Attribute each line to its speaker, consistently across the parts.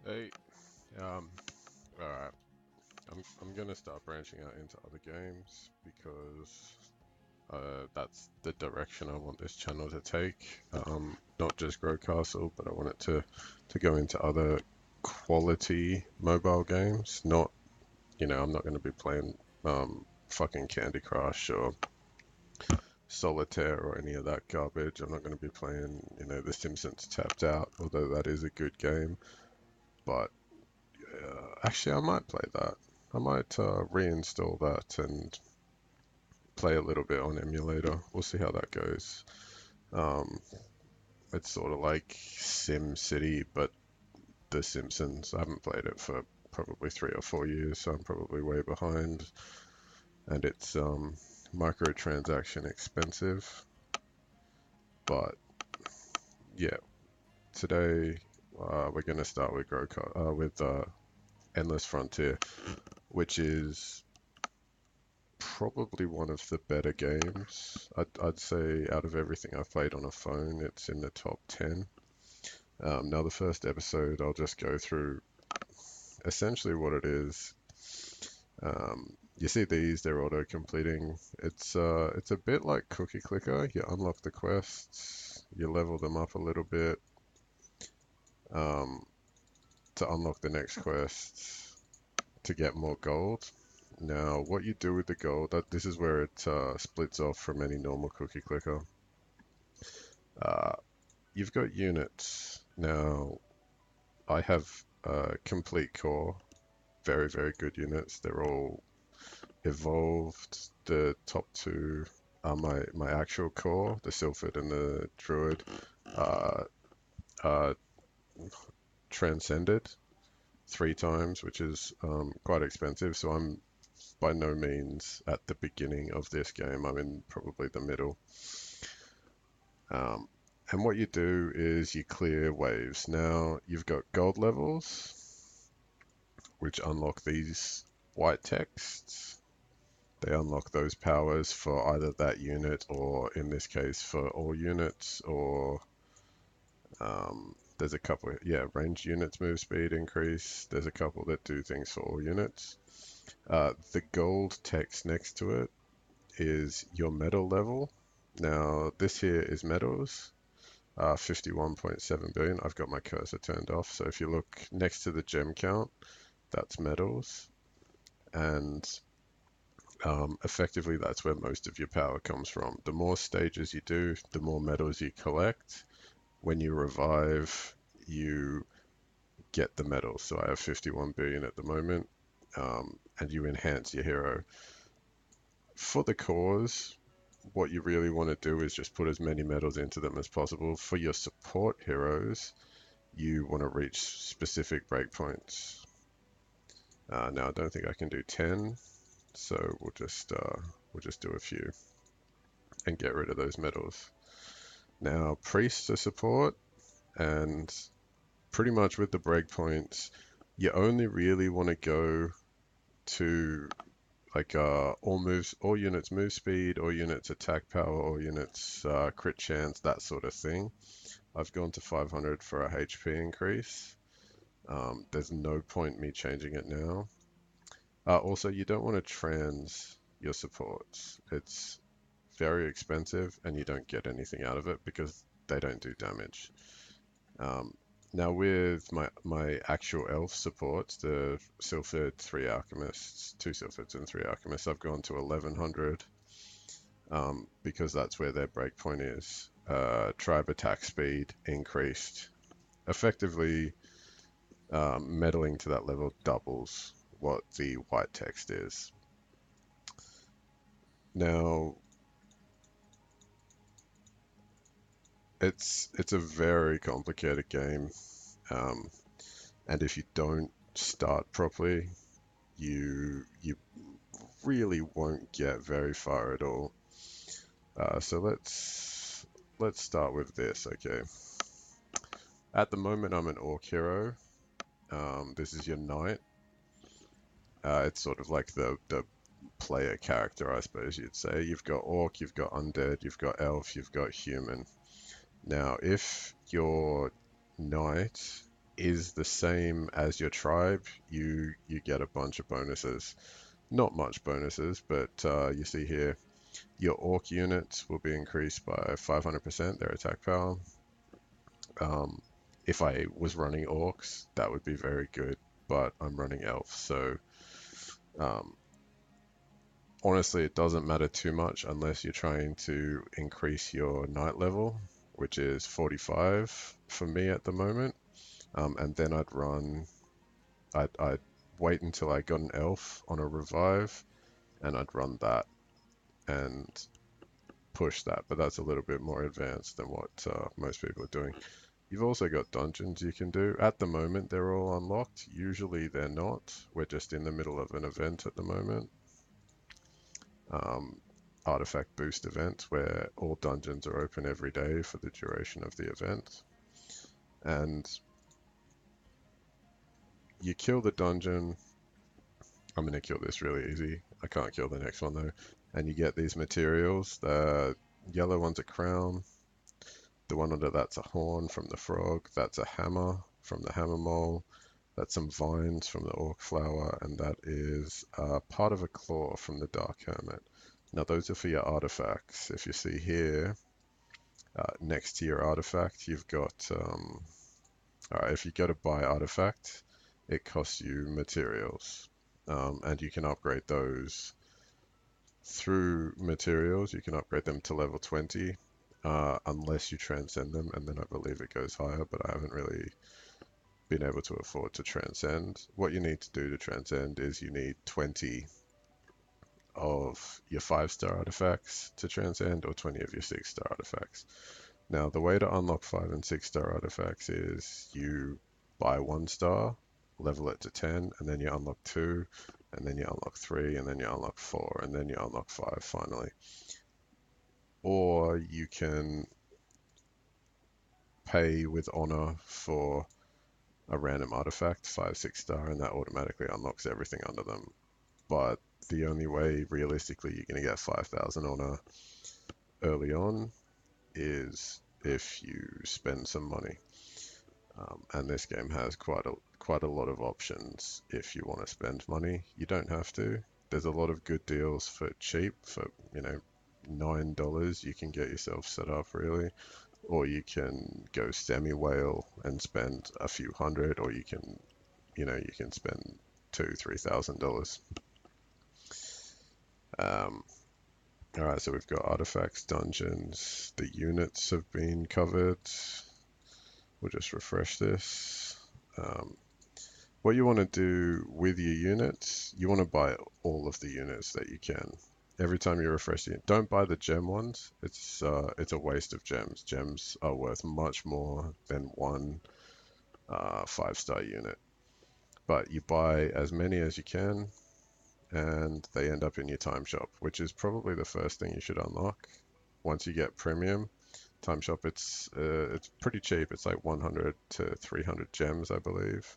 Speaker 1: Hey, um, alright. I'm gonna start branching out into other games because that's the direction I want this channel to take. Not just Grow Castle, but I want it to go into other quality mobile games. Not, I'm not gonna be playing fucking Candy Crush or Solitaire or any of that garbage. I'm not gonna be playing, The Simpsons Tapped Out, although that is a good game. But actually, I might play that. I might reinstall that and play a little bit on emulator. We'll see how that goes. Um, it's sort of like Sim City, but The Simpsons. I haven't played it for probably 3 or 4 years, so I'm probably way behind. And it's microtransaction expensive. But yeah, today we're gonna start with Endless Frontier, which is probably one of the better games. I'd say out of everything I've played on a phone, it's in the top 10. Now, the first episode, I'll just go through essentially what it is. You see these, they're auto-completing. It's a bit like Cookie Clicker. You unlock the quests, you level them up a little bit um, to unlock the next quest to get more gold. Now, what you do with the gold, this is where it splits off from any normal cookie clicker. Uh, you've got units. Now, I have complete core, very, very good units. They're all evolved. The top two are my actual core, the Sylphid and the Druid, uh, are transcended 3 times, which is quite expensive. So I'm by no means at the beginning of this game. I'm in probably the middle. Um, and what you do is you clear waves. Now you've got gold levels, which unlock these white texts. They unlock those powers for either that unit or, in this case, for all units. Or there's a couple, yeah, ranged units move speed increase. There's a couple that do things for all units. The gold text next to it is your medal level. Now, this here is medals, 51.7 billion. I've got my cursor turned off, so if you look next to the gem count, that's medals. And effectively, that's where most of your power comes from. The more stages you do, the more medals you collect. When you revive, you get the medals. So I have 51 billion at the moment, and you enhance your hero. For the cause, what you really want to do is just put as many medals into them as possible. For your support heroes, you want to reach specific breakpoints. Now I don't think I can do 10, so we'll just do a few and get rid of those medals. Now priests are support, and pretty much with the breakpoints, you only really want to go to like all units move speed, all units attack power, all units crit chance, that sort of thing. I've gone to 500 for a HP increase. There's no point me changing it now. Also, you don't want to trans your supports. It's very expensive and you don't get anything out of it because they don't do damage. Um, Now with my actual elf supports, the Sylphid, 3 Alchemists, 2 Sylphids and 3 Alchemists, I've gone to 1100 because that's where their breakpoint is. Tribe attack speed increased. Effectively, meddling to that level doubles what the white text is. Now, it's a very complicated game, um, and if you don't start properly, you really won't get very far at all. So let's start with this. Okay. At the moment, I'm an orc hero. This is your knight. It's sort of like the player character, I suppose you'd say. You've got orc, you've got undead, you've got elf, you've got human. Now, if your knight is the same as your tribe, you get a bunch of bonuses. Not much bonuses, but you see here, your orc units will be increased by 500% their attack power. Um, if I was running orcs, that would be very good, but I'm running elves, so um, honestly, it doesn't matter too much unless you're trying to increase your knight level, which is 45 for me at the moment. And then I'd wait until I got an elf on a revive, and I'd run that and push that. But that's a little bit more advanced than what most people are doing. You've also got dungeons you can do. At the moment, they're all unlocked. Usually they're not. We're just in the middle of an event at the moment. Um, Artifact boost event where all dungeons are open every day for the duration of the event. And you kill the dungeon. I'm going to kill this really easy. I can't kill the next one though. And you get these materials. The yellow one's a crown. The one under that's a horn from the frog. That's a hammer from the hammer mole. That's some vines from the orc flower. And that is part of a claw from the dark hermit. Now those are for your artifacts. If you see here, next to your artifact, you've got, alright, if you go to buy artifact, it costs you materials. And you can upgrade those through materials. You can upgrade them to level 20, unless you transcend them, and then I believe it goes higher, but I haven't really been able to afford to transcend. What you need to do to transcend is you need 20 of your 5-star artifacts to transcend, or 20 of your 6-star artifacts. Now, the way to unlock 5 and 6-star artifacts is you buy 1 star, level it to 10, and then you unlock 2, and then you unlock 3, and then you unlock 4, and then you unlock 5 finally. Or you can pay with honor for a random artifact, 5, 6-star, and that automatically unlocks everything under them. But the only way realistically you're going to get 5,000 honor early on is if you spend some money. And this game has quite a lot of options if you want to spend money. You don't have to. There's a lot of good deals for cheap. For $9 you can get yourself set up really, or you can go semi-whale and spend a few hundred, or you can spend $2,000-3,000. All right, so we've got artifacts, dungeons, the units have been covered. We'll just refresh this. What you want to do with your units, you want to buy all of the units that you can. Every time you refresh it, don't buy the gem ones. It's a waste of gems. Gems are worth much more than one 5-star unit. But you buy as many as you can, and they end up in your time shop, which is probably the first thing you should unlock once you get premium. Time shop, it's pretty cheap. It's like 100 to 300 gems, I believe.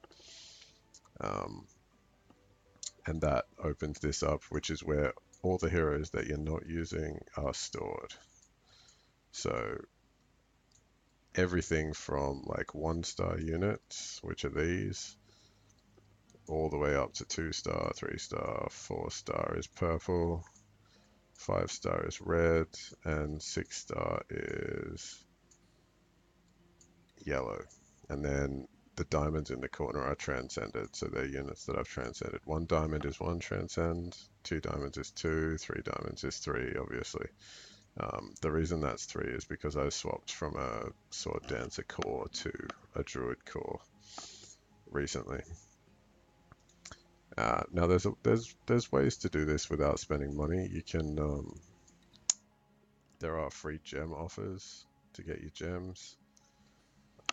Speaker 1: And that opens this up, which is where all the heroes that you're not using are stored. So everything from like 1-star units, which are these, all the way up to 2-star, 3-star, 4-star is purple, 5-star is red, and 6-star is yellow. And then the diamonds in the corner are transcended, so they're units that I've transcended. 1 diamond is 1 transcend, 2 diamonds is 2, 3 diamonds is 3, obviously. The reason that's 3 is because I swapped from a sword dancer core to a druid core recently. Now there's ways to do this without spending money. You can there are free gem offers to get your gems.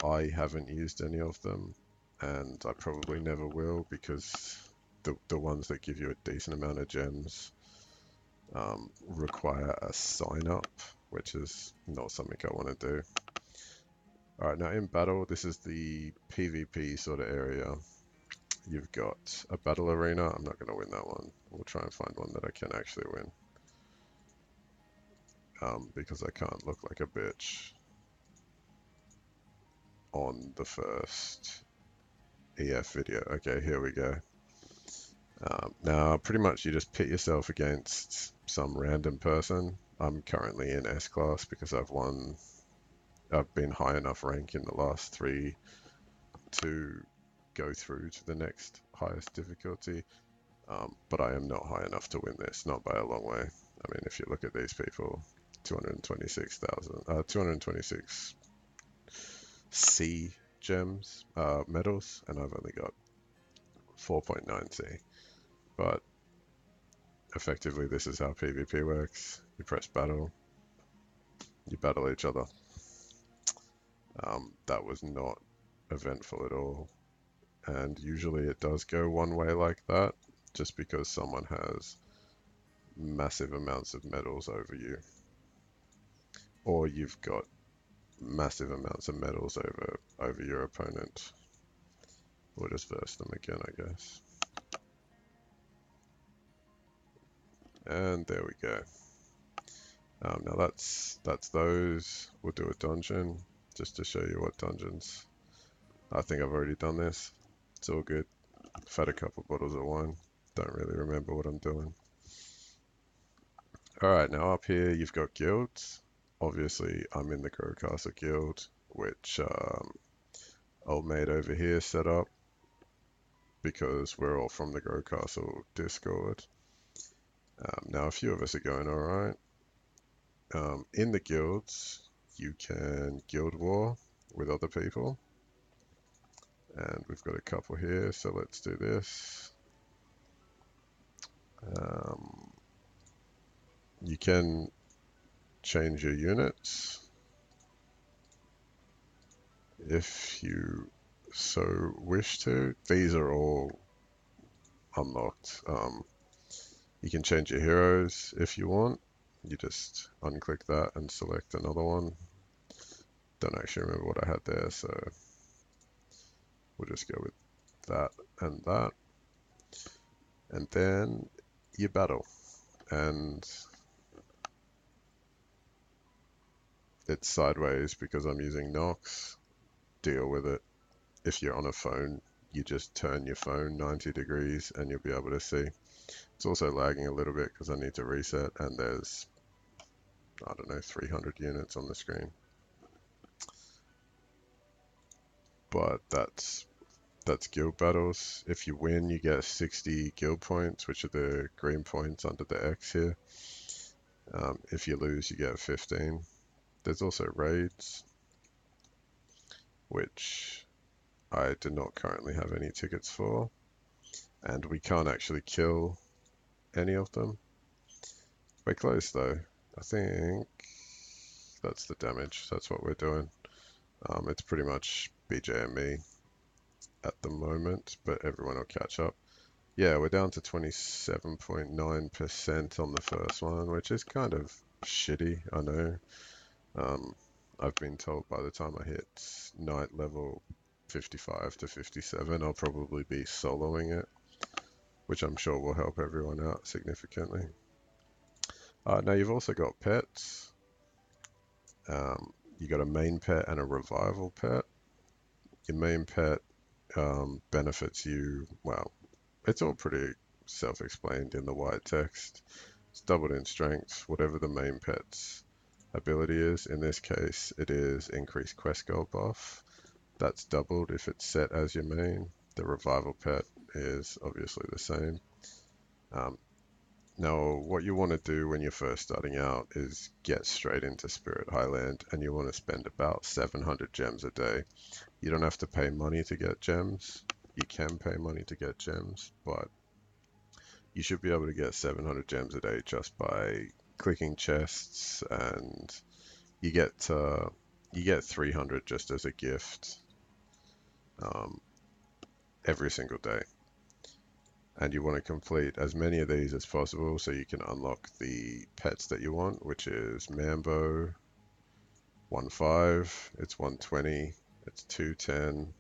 Speaker 1: I haven't used any of them, and I probably never will, because the ones that give you a decent amount of gems require a sign up, which is not something I want to do. Alright, now in battle, this is the PvP sort of area. You've got a battle arena. I'm not going to win that one. We'll try and find one that I can actually win. Because I can't look like a bitch on the first EF video. Okay, here we go. Now, pretty much you just pit yourself against some random person. I'm currently in S class because I've been high enough rank in the last 3 to go through to the next highest difficulty. But I am not high enough to win this, not by a long way. I mean, if you look at these people, 226 C gems, medals, and I've only got 4.9 C. But effectively, this is how PvP works. You press battle, you battle each other. That was not eventful at all. And usually it does go one way like that, just because someone has massive amounts of medals over you. Or you've got massive amounts of medals over your opponent. We'll just verse them again, I guess. And there we go. Now that's those. We'll do a dungeon just to show you what dungeons. I think I've already done this. It's all good. I've had a couple bottles of wine. Don't really remember what I'm doing. Alright, now up here you've got guilds. Obviously I'm in the Grow Castle guild, which old mate over here set up because we're all from the Grow Castle Discord. Now a few of us are going alright. In the guilds you can guild war with other people. And we've got a couple here, so let's do this. You can change your units if you so wish to. These are all unlocked. You can change your heroes if you want. You just unclick that and select another one. Don't actually remember what I had there, so we'll just go with that and that. And then you battle. And it's sideways because I'm using Nox. Deal with it. If you're on a phone, you just turn your phone 90 degrees and you'll be able to see. It's also lagging a little bit because I need to reset, and there's, I don't know, 300 units on the screen. But that's guild battles. If you win, you get 60 guild points, which are the green points under the X here. If you lose, you get 15. There's also raids, which I do not currently have any tickets for, and we can't actually kill any of them. We're close though. I think that's the damage. That's what we're doing. It's pretty much BJ and me at the moment, but everyone will catch up. Yeah, we're down to 27.9% on the first one, which is kind of shitty, I know. I've been told by the time I hit night level 55 to 57, I'll probably be soloing it, which I'm sure will help everyone out significantly. Now you've also got pets. You got a main pet and a revival pet. Your main pet benefits you, well, it's all pretty self-explained in the white text. It's doubled in strength, whatever the main pet's ability is. In this case, it is increased quest goal buff. That's doubled if it's set as your main. The revival pet is obviously the same. Now, what you want to do when you're first starting out is get straight into Spirit Highland, and you want to spend about 700 gems a day. You don't have to pay money to get gems. You can pay money to get gems, but you should be able to get 700 gems a day just by clicking chests, and you get 300 just as a gift every single day. And you want to complete as many of these as possible so you can unlock the pets that you want, which is Mambo, 1.5, it's 120, it's 210,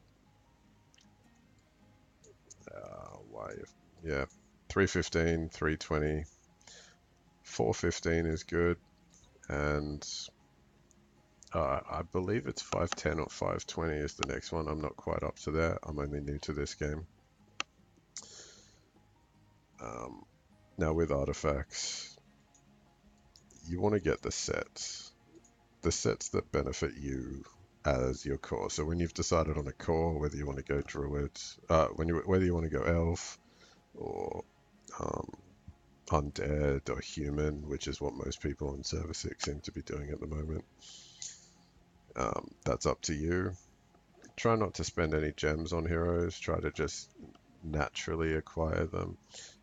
Speaker 1: yeah, 315, 320, 415 is good, and I believe it's 510 or 520 is the next one. I'm not quite up to that. I'm only new to this game. Um, Now with artifacts, you want to get the sets that benefit you as your core. So when you've decided on a core, whether you want to go druid, whether you want to go elf or um, undead or human, which is what most people on server 6 seem to be doing at the moment, that's up to you. Try not to spend any gems on heroes. Try to just naturally acquire them.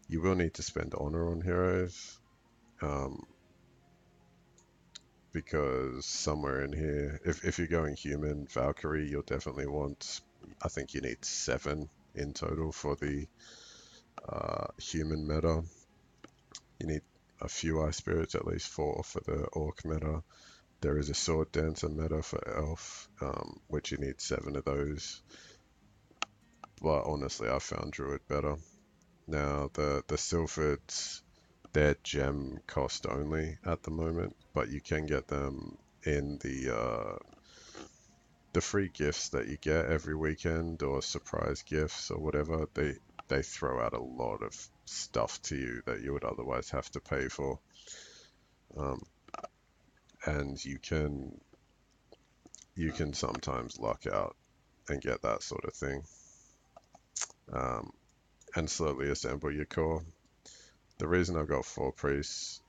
Speaker 1: You will need to spend honor on heroes. Um, because somewhere in here, if you're going human, Valkyrie, you'll definitely want, I think you need 7 in total for the human meta. You need a few Ice Spirits, at least 4 for the Orc meta. There is a Sword Dancer meta for Elf, which you need 7 of those. But honestly, I found Druid better. Now, the Sylphids, they're gem cost only at the moment, but you can get them in the free gifts that you get every weekend or surprise gifts or whatever. They throw out a lot of stuff to you that you would otherwise have to pay for. Um, and you can sometimes luck out and get that sort of thing. Um, and slowly assemble your core. The reason I've got 4 priests,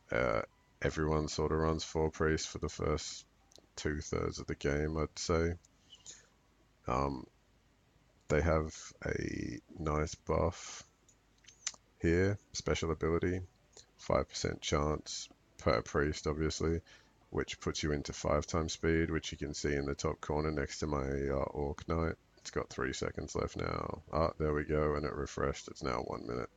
Speaker 1: everyone sort of runs 4 priests for the first 2/3 of the game, I'd say. Um, they have a nice buff here, special ability, 5% chance per priest, obviously, which puts you into 5 times speed, which you can see in the top corner next to my Orc Knight. It's got 3 seconds left now. Ah, there we go, and it refreshed. It's now 1 minute.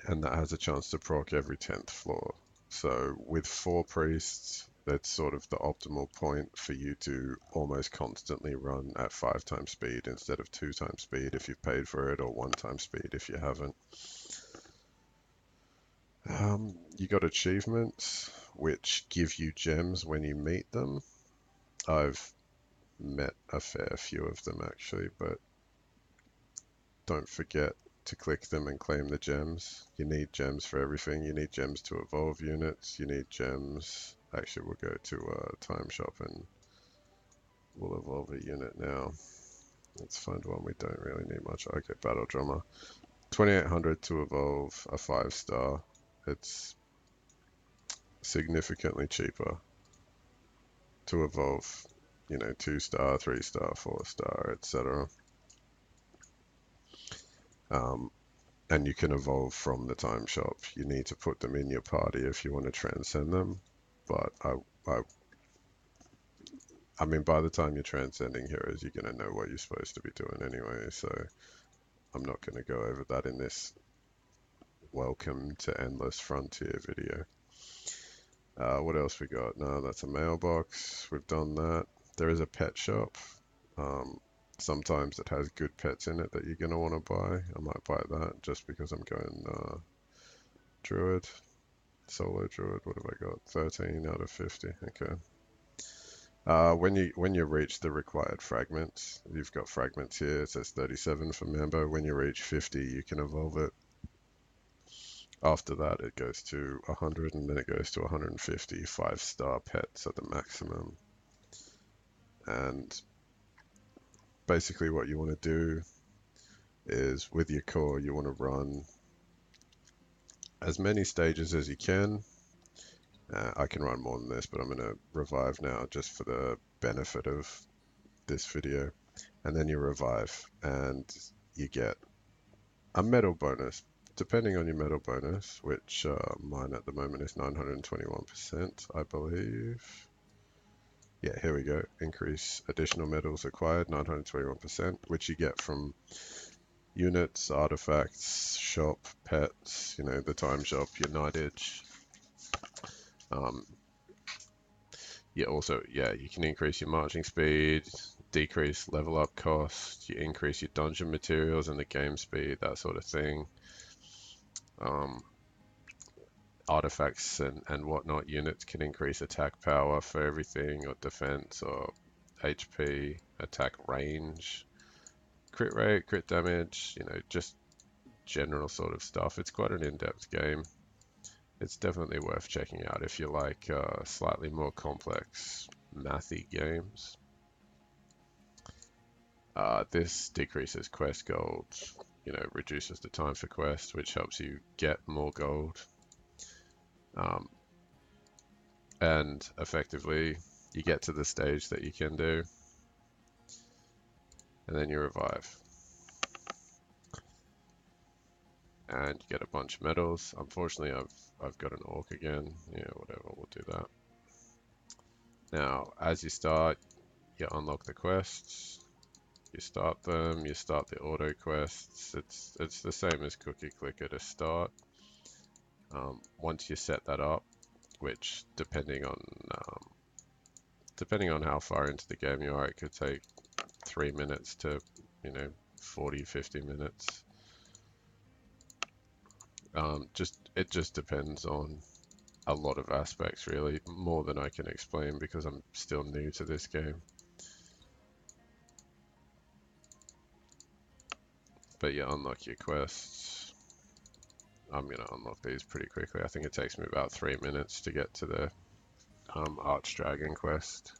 Speaker 1: And that has a chance to proc every 10th floor. So with 4 priests, that's sort of the optimal point for you to almost constantly run at 5 times speed instead of 2 times speed if you've paid for it, or 1 time speed if you haven't. You got achievements which give you gems when you meet them. I've met a fair few of them actually, but don't forget to click them and claim the gems. You need gems for everything. You need gems to evolve units. You need gems. Actually, we'll go to Time Shop and we'll evolve a unit now. Let's find one we don't really need much. Okay, Battle Drummer. 2800 to evolve a 5-star. It's significantly cheaper to evolve, 2-star, 3-star, 4-star, etc. And you can evolve from the time shop. You need to put them in your party if you want to transcend them. But I mean, by the time you're transcending heroes, you're going to know what you're supposed to be doing anyway. So I'm not going to go over that in this Welcome to Endless Frontier video. What else we got? No, that's a mailbox. We've done that. There is a pet shop. Sometimes it has good pets in it that you're going to want to buy. I might buy that just because I'm going Druid, Solo Druid. What have I got? 13 out of 50. Okay. When you reach the required fragments, you've got fragments here. It says 37 for Mambo. When you reach 50, you can evolve it. After that, it goes to 100, and then it goes to 150 5-star pets at the maximum. And basically what you want to do is with your core, you want to run as many stages as you can. I can run more than this, but I'm going to revive now just for the benefit of this video. And then you revive and you get a medal bonus. Depending on your medal bonus, which mine at the moment is 921%, I believe. Yeah, here we go. Increase additional medals acquired, 921%, which you get from units, artifacts, shop, pets, the time shop, your knightage. You can increase your marching speed, decrease level up cost, you increase your dungeon materials and the game speed, that sort of thing. artifacts and whatnot, units can increase attack power for everything, or defense, or HP, attack range, crit rate, crit damage, just general sort of stuff. It's quite an in-depth game. It's definitely worth checking out if you like slightly more complex mathy games. This decreases quest gold, reduces the time for quests, which helps you get more gold. And effectively, you get to the stage that you can do, and then you revive. And you get a bunch of medals. Unfortunately, I've got an orc again. Yeah, whatever, we'll do that. Now, as you start, you unlock the quests. You start them, you start the auto quests. It's the same as Cookie Clicker to start. Once you set that up, which depending on how far into the game you are, it could take 3 minutes to 40-50 minutes. It just depends on a lot of aspects, really, more than I can explain because I'm still new to this game. But you unlock your quests. I'm gonna unlock these pretty quickly. I think it takes me about 3 minutes to get to the Archdragon quest.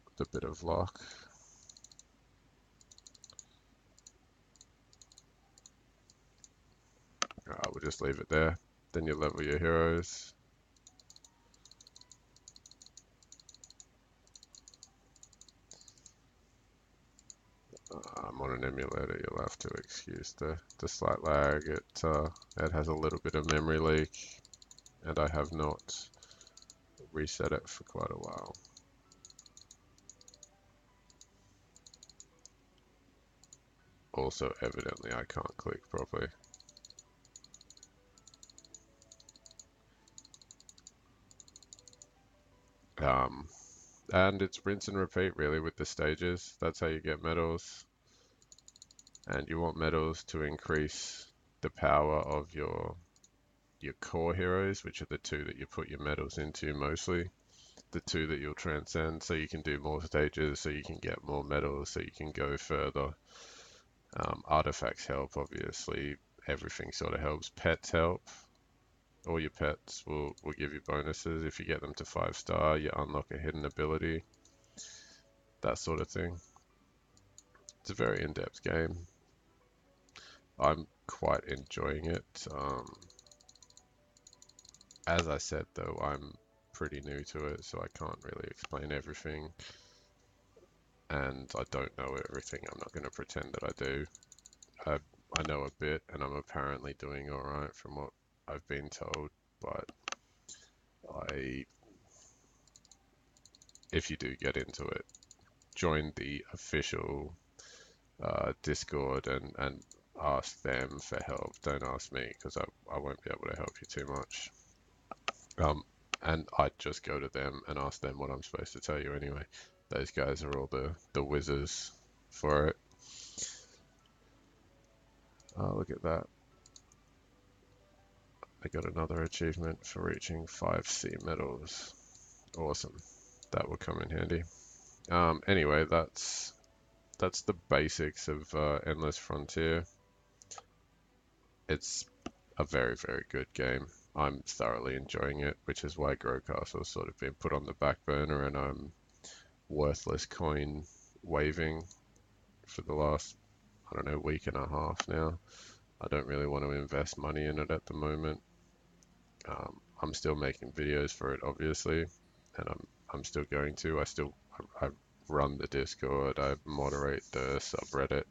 Speaker 1: With a bit of luck. We'll just leave it there. Then you level your heroes. I'm on an emulator, you'll have to excuse the slight lag. It has a little bit of memory leak, and I have not reset it for quite a while. Also, evidently, I can't click properly. And it's rinse and repeat really with the stages. That's how you get medals. And you want medals to increase the power of your core heroes, which are the two that you put your medals into mostly. The two that you'll transcend, so you can do more stages, so you can get more medals, so you can go further. Artifacts help, obviously. Everything sort of helps. Pets help. All your pets will give you bonuses. If you get them to 5-star, you unlock a hidden ability. That sort of thing. It's a very in-depth game. I'm quite enjoying it. As I said though, I'm pretty new to it, so I can't really explain everything. And I don't know everything. I'm not going to pretend that I do. I know a bit, and I'm apparently doing alright from what I've been told, but if you do get into it, join the official Discord and ask them for help. Don't ask me, because I won't be able to help you too much. And I'd just go to them and ask them what I'm supposed to tell you anyway. Those guys are all the whizzes for it. Oh, look at that. I got another achievement for reaching 5 C medals. Awesome. That will come in handy. Anyway, that's the basics of Endless Frontier. It's a very, very good game. I'm thoroughly enjoying it, which is why Grow Castle's sort of been put on the back burner, and I'm worthless coin waving for the last, I don't know, week and a half now. I don't really want to invest money in it at the moment. I'm still making videos for it, obviously, and I'm still going to. I run the Discord, I moderate the subreddit.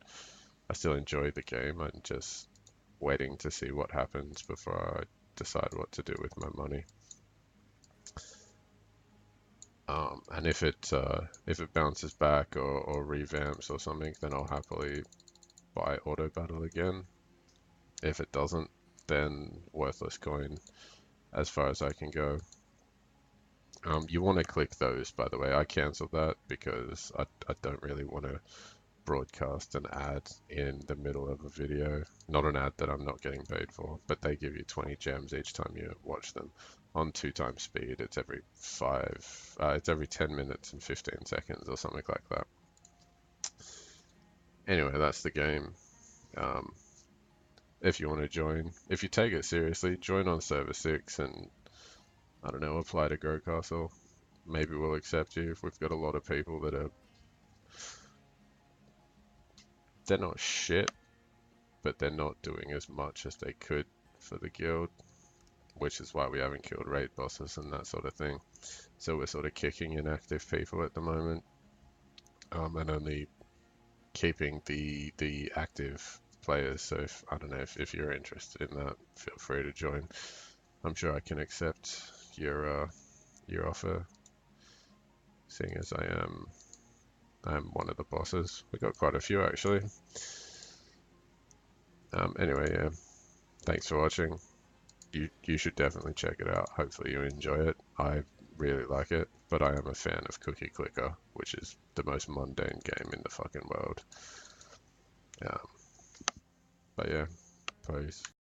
Speaker 1: I still enjoy the game. I'm just waiting to see what happens before I decide what to do with my money. And if it bounces back or revamps or something, then I'll happily buy Auto Battle again. If it doesn't, then worthless coin as far as I can go. You want to click those, by the way. I cancelled that because I don't really want to broadcast an ad in the middle of a video. Not an ad that I'm not getting paid for, but they give you 20 gems each time you watch them. On 2x speed, it's it's every 10 minutes and 15 seconds or something like that. Anyway, that's the game. Um, if you want to join, if you take it seriously, join on server 6 and, I don't know, apply to Grow Castle. Maybe we'll accept you. We've got a lot of people that they're not shit, but they're not doing as much as they could for the guild, which is why we haven't killed raid bosses and that sort of thing. So we're sort of kicking inactive people at the moment, and only keeping the active players. So if, I don't know, if you're interested in that, feel free to join. I'm sure I can accept your offer, seeing as I'm one of the bosses. We got quite a few actually. Anyway, yeah, thanks for watching. You should definitely check it out. Hopefully you enjoy it. I really like it, but I am a fan of Cookie Clicker, which is the most mundane game in the fucking world. But yeah, peace.